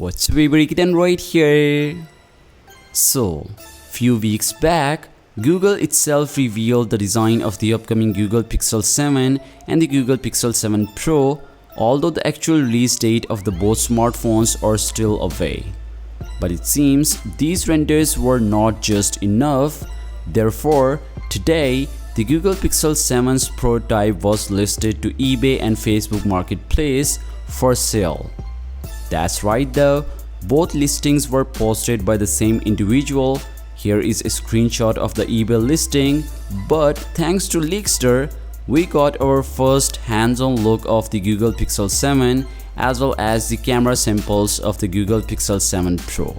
What's up everybody, right here. So, few weeks back, Google itself revealed the design of the upcoming Google Pixel 7 and the Google Pixel 7 Pro, although the actual release date of the both smartphones are still away. But it seems these renders were not just enough. Therefore, today, the Google Pixel 7's prototype was listed to eBay and Facebook Marketplace for sale. That's right though, both listings were posted by the same individual. Here is a screenshot of the eBay listing, but thanks to Leakster, we got our first hands-on look of the Google Pixel 7 as well as the camera samples of the Google Pixel 7 Pro.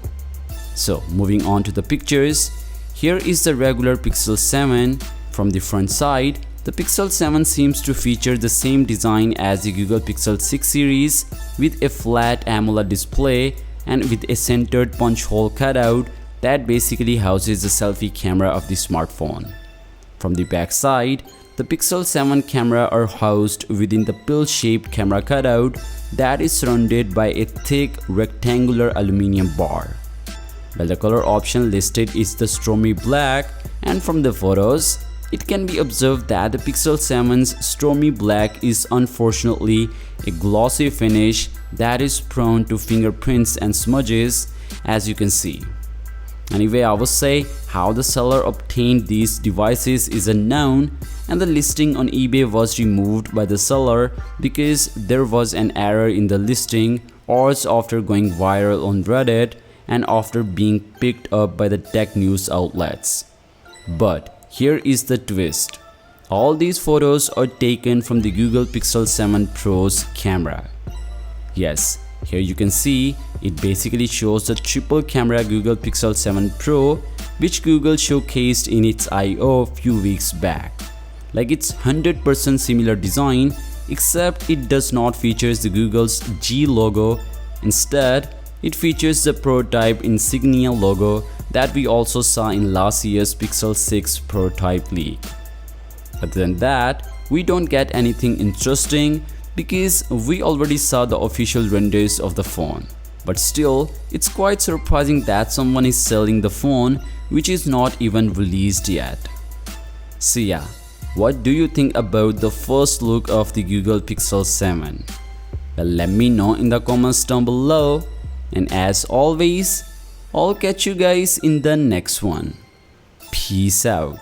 So moving on to the pictures, here is the regular Pixel 7. From the front side, the Pixel 7 seems to feature the same design as the Google Pixel 6 series with a flat AMOLED display and with a centered punch hole cutout that basically houses the selfie camera of the smartphone. From the back side, the Pixel 7 camera are housed within the pill-shaped camera cutout that is surrounded by a thick rectangular aluminum bar. Well, the color option listed is the stormy black, and from the photos, it can be observed that the Pixel 7's stormy black is unfortunately a glossy finish that is prone to fingerprints and smudges, as you can see. Anyway, I would say how the seller obtained these devices is unknown, and the listing on eBay was removed by the seller because there was an error in the listing, or after going viral on Reddit and after being picked up by the tech news outlets. But here is the twist. All these photos are taken from the Google Pixel 7 Pro's camera. Yes, here you can see it basically shows the triple camera Google Pixel 7 Pro, which Google showcased in its I/O a few weeks back. Like, it's 100% similar design, except it does not feature the Google's G logo. Instead, it features the prototype insignia logo that we also saw in last year's Pixel 6 prototype leak. Other than that, we don't get anything interesting because we already saw the official renders of the phone. But still, it's quite surprising that someone is selling the phone which is not even released yet. So yeah, what do you think about the first look of the Google Pixel 7? Well, let me know in the comments down below. And as always, I'll catch you guys in the next one. Peace out.